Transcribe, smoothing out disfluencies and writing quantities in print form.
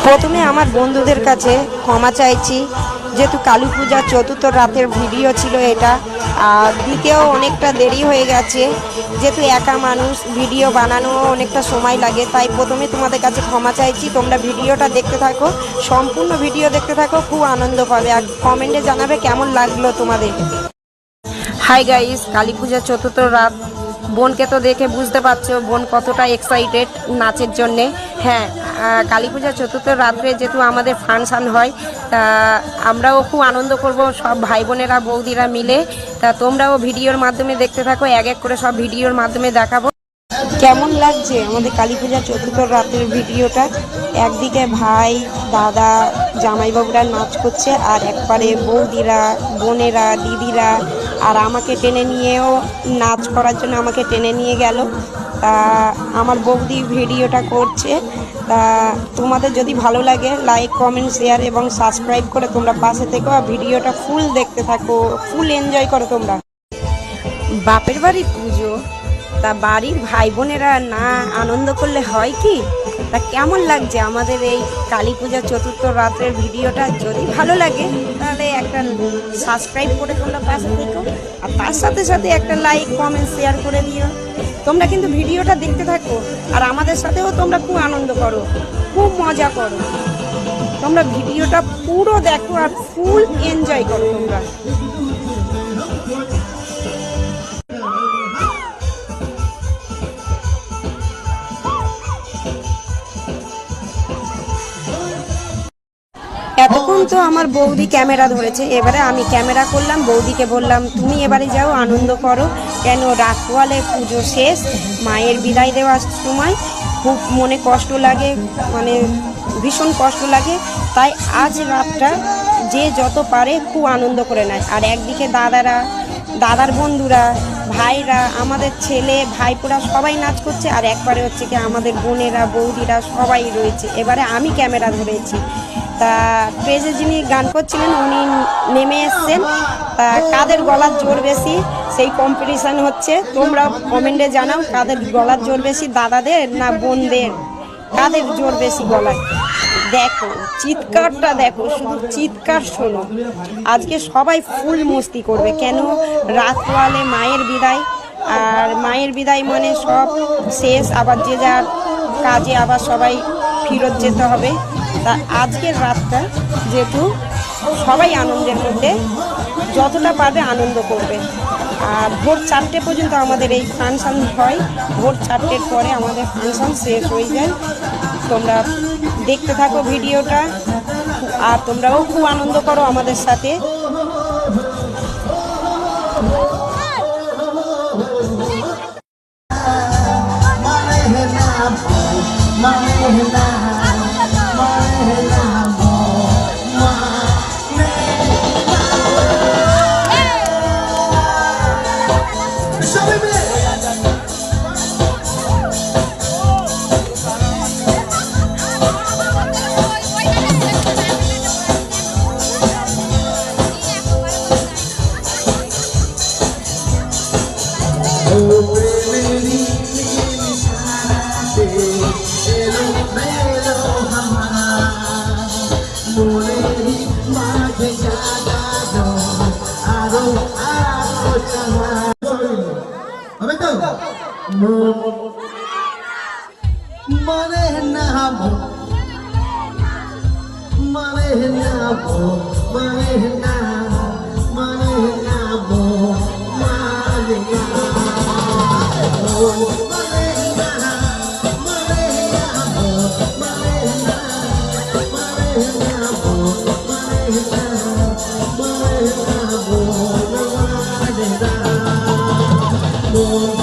প্রথমে আমার বন্ধুদের কাছে ক্ষমা চাইছি, যেহেতু কালী পূজা চতুর্থ রাতের ভিডিও ছিল এটা। আর দ্বিতীয় অনেকটা দেরি হয়ে গেছে, যেহেতু একা মানুষ ভিডিও বানানো অনেকটা সময় লাগে, তাই প্রথমে তোমাদের কাছে ক্ষমা চাইছি। তোমরা ভিডিওটা দেখতে থাকো, সম্পূর্ণ ভিডিও দেখতে থাকো, খুব আনন্দ পাবে। আর কমেন্টে জানাবে কেমন লাগলো তোমাদের। হাই গাইস, কালী পূজা চতুর্থ রাত। বোনকে তো দেখে বুঝতে পারছো বোন কতটা এক্সাইটেড নাচের জন্যে। হ্যাঁ, কালী পূজা চতুর্থ রাত্রে যেহেতু আমাদের ফাংশান হয়, তা আমরাও খুব আনন্দ করব সব ভাই বোনেরা বৌদিরা মিলে। তা তোমরাও ভিডিওর মাধ্যমে দেখতে থাকো, এক এক করে সব ভিডিওর মাধ্যমে দেখাবো কেমন লাগছে আমাদের কালী পূজা চতুর্থ রাতের ভিডিওটা। একদিকে ভাই দাদা জামাইবাবুরা নাচ করছে, আর একবারে বৌদিরা বোনেরা দিদিরা আর আমাকে টেনে নিয়েও নাচ করার জন্য আমাকে টেনে নিয়ে গেল। তা আমার বৌদি ভিডিওটা করছে। তা তোমাদের যদি ভালো লাগে লাইক কমেন্ট শেয়ার এবং সাবস্ক্রাইব করে তোমরা পাশে থেকো, আর ভিডিওটা ফুল দেখতে থাকো, ফুল এনজয় করো তোমরা। বাপের বাড়ি পুজো, তা বাড়ির ভাই বোনেরা না আনন্দ করলে হয় কি? তা কেমন লাগছে আমাদের এই কালী পূজা চতুর্থ রাত্রের ভিডিওটা? যদি ভালো লাগে তাহলে একটা সাবস্ক্রাইব করে তোমরা পাশে থেকো, আর তার সাথে সাথে একটা লাইক কমেন্ট শেয়ার করে দিও। তোমরা কিন্তু ভিডিওটা দেখতে থাকো, আর আমাদের সাথেও তোমরা খুব আনন্দ করো, খুব মজা করো। তোমরা ভিডিওটা পুরো দেখো আর ফুল এনজয় করো তোমরা। এতক্ষণ তো আমার বৌদি ক্যামেরা ধরেছে, এবারে আমি ক্যামেরা করলাম। বৌদিকে বললাম তুমি এবারে যাও আনন্দ করো, কেন রাত পোয়ালে পুজো শেষ, মায়ের বিদায় দেওয়ার সময় খুব মনে কষ্ট লাগে, মানে ভীষণ কষ্ট লাগে। তাই আজ রাতটা যে যত পারে খুব আনন্দ করে নেয়। আর একদিকে দাদার বন্ধুরা ভাইরা আমাদের ছেলে ভাইপোরা সবাই নাচ করছে, আর একবারে হচ্ছে কি আমাদের বোনেরা বৌদিরা সবাই রয়েছে। এবারে আমি ক্যামেরা ধরেছি। তা স্টেজে যিনি গান করছিলেন উনি নেমে এসছেন। তা কাদের গলার জোর বেশি সেই কম্পিটিশান হচ্ছে। তোমরা কমেন্টে জানাও কাদের গলার জোর বেশি, দাদাদের না বোনদের, কাদের জোর বেশি গলায়। দেখো চিৎকারটা দেখো, শুধু চিৎকার শোনো। আজকে সবাই ফুল মস্তি করবে, কেন রাত পোয়ালে মায়ের বিদায়। আর মায়ের বিদায় মানে সব শেষ, আবার যে যার কাজে আবার সবাই ফেরত যেতে হবে। তা আজকের রাতটা যেহেতু সবাই আনন্দের মধ্যে যতটা পারবে আনন্দ করবে। আর ভোর 4টে পর্যন্ত আমাদের এই ফাংশান হয়, ভোর 4টের পরে আমাদের ফাংশান শেষ হয়ে যায়। তোমরা দেখতে থাকো ভিডিওটা, আর তোমরাও খুব আনন্দ করো আমাদের সাথে। Oh